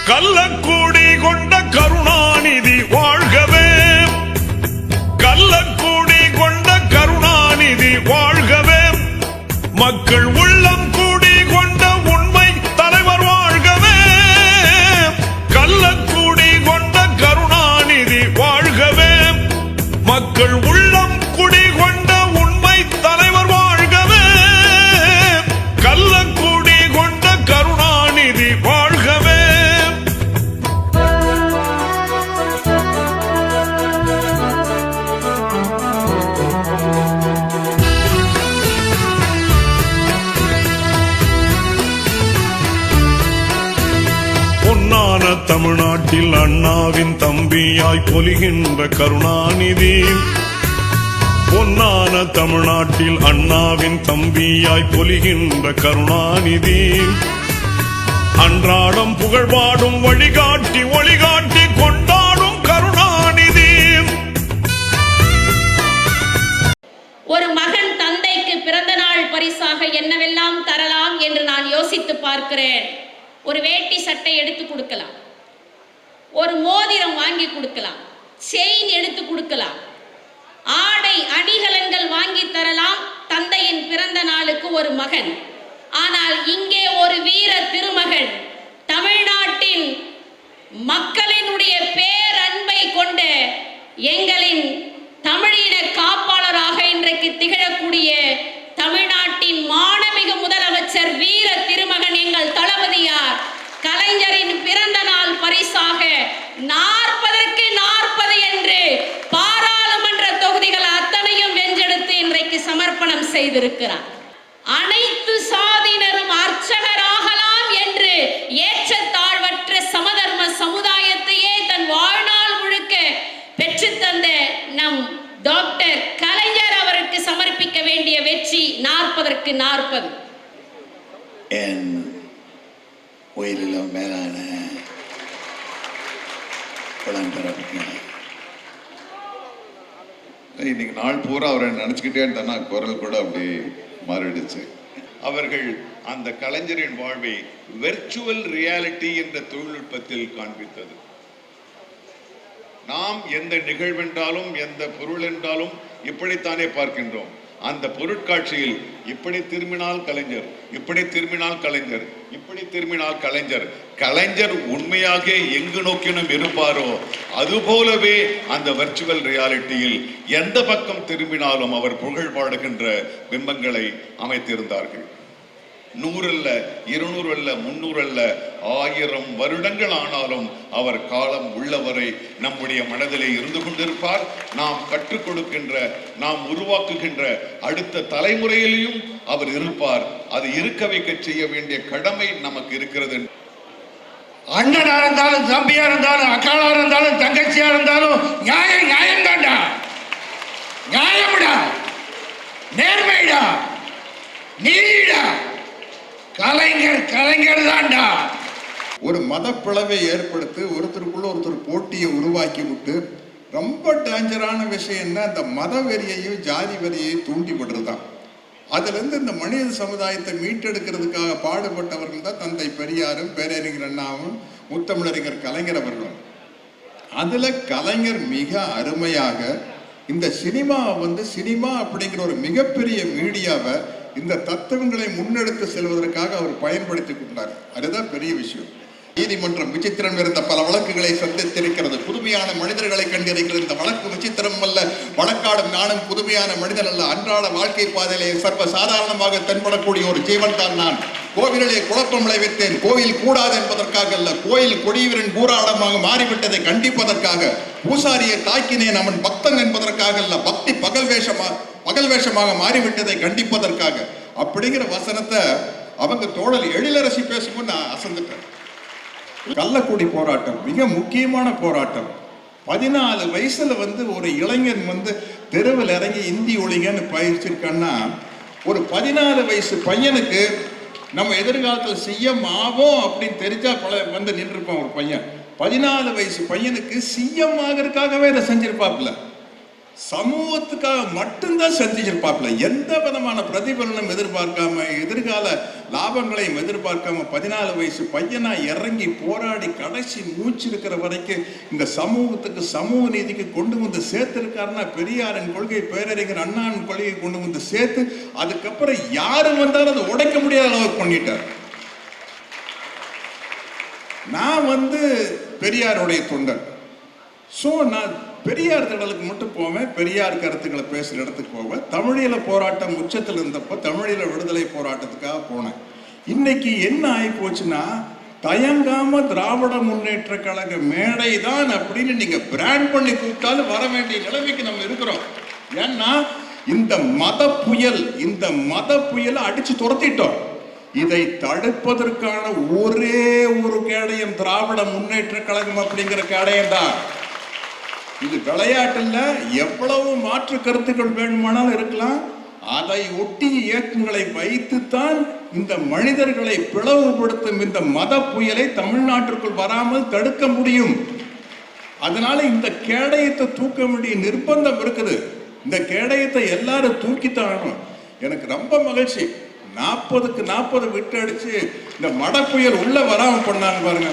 கள்ளக்கூடி கொண்ட கருணாநிதி வாழ்கவே, கள்ளக்கூடி கொண்ட கருணாநிதி வாழ்கவே, மக்கள் உள்ளம் கூடி கொண்ட உண்மை தலைவர் வாழ்கவே, கள்ளக்கூடி கொண்ட கருணாநிதி வாழ்கவே, மக்கள் உள்ளம் குடி கொண்ட உண்மை தலைவர் வாழ்கவே, கள்ளக்கூடி கொண்ட கருணாநிதி வாழ்கவே. பொன்னான தமிழ்நாட்டில் அண்ணாவின் தம்பியாய் பொலிகின்ற கருணாநிதி, பொன்னான தமிழ்நாட்டில் அண்ணாவின் தம்பியாய் பொலிகின்ற கருணாநிதி, அன்றாடம் புகழ்பாடும் வழிகாட்டி ஒளிகாட்டி கொண்டாடும் கருணாநிதி. ஒரு மகன் தந்தைக்கு பிறந்த நாள் பரிசாக என்னவெல்லாம் தரலாம் என்று நான் யோசித்து பார்க்கிறேன். ஒரு வேட்டி சட்டை எடுத்து கொடுக்கலாம், ஒரு மோதிரம் வாங்கி கொடுக்கலாம், செயின் எடுத்து கொடுக்கலாம், ஆடை அணிகலன்கள் வாங்கி தரலாம் தந்தையின் பிறந்த நாளுக்கு ஒரு மகன். ஆனால் இங்கே ஒரு வீர திருமகன், தமிழ்நாட்டின் மக்களினுடைய பேரன்பை கொண்ட எங்களின் தமிழின காப்பாளராக இன்றைக்கு திகழக்கூடிய தமிழ்நாட்டின் மாண்புமிகு முதலமைச்சர் வீர திருமகன் எங்கள் தளபதியார் கலைஞரின் பிறந்த நாள் பரிசாக 40க்கு 40 என்று பாராளுமன்ற தொகுதிகள் அத்தனையும் வென்றெடுத்து இன்றைக்கு சமர்ப்பணம் செய்திருக்கிறார். அனைத்து சாதியினரும் அர்ச்சகராகலாம் என்று ஏற்றத்தாழ்வற்ற சமதர்ம சமுதாயத்தையே தன் வாழ்நாள் முழுக்க பெற்றுத்தந்த நம் டாக்டர் கலைஞர் அவருக்கு சமர்ப்பிக்க வேண்டிய வெற்றி 40க்கு 40. என் உயிரிலும் மேலான இன்னைக்கு நாள் பூரா அவரை நினைச்சுக்கிட்டே இருந்தா குரல் கூட அப்படி மாறிடுச்சு. அவர்கள் அந்த கலைஞரின் வாழ்வை வெர்ச்சுவல் ரியாலிட்டி என்ற தொழில்நுட்பத்தில் காண்பித்தது. நாம் எந்த நிகழ்வென்றாலும் எந்த பொருள் என்றாலும் இப்படித்தானே பார்க்கின்றோம். அந்த பொருட்காட்சியில் இப்படி திரும்பினால் கலைஞர், இப்படி திரும்பினால் கலைஞர், இப்படி திரும்பினால் கலைஞர், கலைஞர் உண்மையாக எங்கு நோக்கினும் இருப்பாரோ அதுபோலவே அந்த வர்ச்சுவல் ரியாலிட்டியில் எந்த பக்கம் திரும்பினாலும் அவர் புகழ் பாடுகின்ற பிம்பங்களை அமைத்திருந்தார்கள். 100 அல்ல, 200 அல்ல, 300 அல்ல, 1000 வருடங்கள் ஆனாலும் அவர் காலம் உள்ளவரை நம்முடைய மனதிலே இருந்து கொண்டிருப்பார். நாம் கற்றுக் கொடுக்கின்ற, நாம் உருவாக்குகின்ற அடுத்த தலைமுறையிலையும் அவர் இருப்பார். அது இருக்க வைக்க செய்ய வேண்டிய கடமை நமக்கு இருக்கிறது. அண்ணனா இருந்தாலும், தம்பியா இருந்தாலும், அக்காளா இருந்தாலும், தங்கச்சியா இருந்தாலும் நியாயம் நியாயம் தான்டா, நியாயம்டா, நேர்மைடா, நீதிடா. கலைஞர் கலைஞர் தான்டா. ஒரு மதப்பிளவை ஏற்படுத்தி ஒருத்தருக்குள்ள ஒருத்தர் போட்டியை உருவாக்கி விட்டு ரொம்ப டேஞ்சரான விஷயம்னா இந்த மத வெறியையும் ஜாதி வெறியையும் தூண்டி விடுறதுதான். அதுல இருந்து இந்த மனித சமுதாயத்தை மீட்டெடுக்கிறதுக்காக பாடுபட்டவர்கள் தான் தந்தை பெரியாரும் பேரறிஞர் அண்ணாவும் முத்தமிழறிஞர் கலைஞர் அவர்களும். அதுல கலைஞர் மிக அருமையாக இந்த சினிமா அப்படிங்கிற ஒரு மிகப்பெரிய மீடியாவை இந்த தத்துவங்களை முன்னெடுத்து செல்வதற்காக அவர் பயன்படுத்தி கொண்டார். அதுதான் பெரிய விஷயம். நீதிமன்றம் விசித்திரம் இருந்த பல வழக்குகளை சந்தித்திருக்கிறது. புதுமையான மனிதர்களை கண்டிருக்கிறது. இந்த வழக்கு விசித்திரம் அல்ல, வழக்காடும் நானும் புதுமையான மனிதன் அல்ல. அன்றாட வாழ்க்கை பாதையிலே சர்வ சாதாரணமாக தென்படக்கூடிய ஒரு ஜீவன் தான் நான். கோவிலிலே குழப்பம் விளைவித்தேன். கோயில் கூடாது என்பதற்காக அல்ல, கோயில் கொடியவரின் கூறாடமாக மாறிவிட்டதை கண்டிப்பதற்காக. பூசாரியை தாக்கினேன், அவன் பக்தன் என்பதற்காக அல்ல, பக்தி பகல் வேஷமாக மாறிவிட்டதை கண்டிப்பதற்காக. அப்படிங்கிற வசனத்தை அவங்க தோழல் எழிலரசி பேசும்போது நான் அசந்துட்டேன். கள்ளக்குடி போராட்டம் மிக முக்கியமான போராட்டம். 14 வயசுல ஒரு இளைஞன் தெருவில் இறங்கி இந்தி ஒழிங்கன்னு பயிற்சிருக்கான்னா, ஒரு 14 வயசு பையனுக்கு நம்ம எதிர்காலத்தில் சிஎம் ஆவோம் அப்படின்னு தெரிஞ்சா நின்றுப்பான். ஒரு பையன் 14 வயசு பையனுக்கு சிஎம் ஆகிறதுக்காகவே இதை செஞ்சிருப்பாப்ல. சமூகத்துக்காக மட்டும்தான் செஞ்சிருப்பாப்ல. எந்த விதமான பிரதிபலனும் எதிர்பார்க்காம, எதிர்கால லாபங்களையும் எதிர்பார்க்காம 14 வயசு பையனா இறங்கி போராடி கடைசி மூச்சு இருக்கிற வரைக்கும் இந்த சமூகத்துக்கு, சமூக நீதிக்கு கொண்டு வந்து சேர்த்திருக்காருன்னா பெரியாரின் கொள்கை, பேரறிஞர் அண்ணாவின் கொள்கையை கொண்டு வந்து சேர்த்து அதுக்கப்புறம் யாரு வந்தாலும் அதை உடைக்க முடியாத அளவுக்கு பண்ணிட்டார். நான் பெரியாருடைய தொண்டன். ஸோ நான் பெரியார் திடலுக்கு மட்டும் போவேன், பெரியார் கருத்துக்களை பேசுகிற இடத்துக்கு போவேன். தமிழீழ போராட்டம் உச்சத்தில் இருந்தப்போ தமிழீழ விடுதலை போராட்டத்துக்காக போனேன். இன்னைக்கு என்ன ஆகி போச்சுன்னா, தயங்காம திராவிட முன்னேற்ற கழக மேடை தான் அப்படின்னு நீங்க பிராண்ட் பண்ணி கூப்பிட்டாலும் வர வேண்டிய நிலைமைக்கு நம்ம இருக்கிறோம். ஏன்னா இந்த மத புயலை அடிச்சு துரத்திட்டோம். இதை தடுப்பதற்கான ஒரே ஒரு கேடயம் திராவிட முன்னேற்ற கழகம் அப்படிங்கிற கேடயம் தான். இது விளையாட்டுல எவ்வளவு மாற்று கருத்துக்கள் வேணுமானாலும் இருக்கலாம். அதை ஒட்டி இயக்கங்களை வைத்துத்தான் இந்த மனிதர்களை பிளவுபடுத்தும் இந்த மத புயலை தமிழ்நாட்டிற்குள் வராமல் தடுக்க முடியும். அதனால இந்த கேடயத்தை தூக்க வேண்டிய நிர்பந்தம் இருக்குது. இந்த கேடயத்தை எல்லாரும் தூக்கித்தான். எனக்கு ரொம்ப மகிழ்ச்சி, 40க்கு 40 விட்டு அடிச்சு இந்த மட புயல் உள்ள வராம பண்ணாங்க பாருங்க.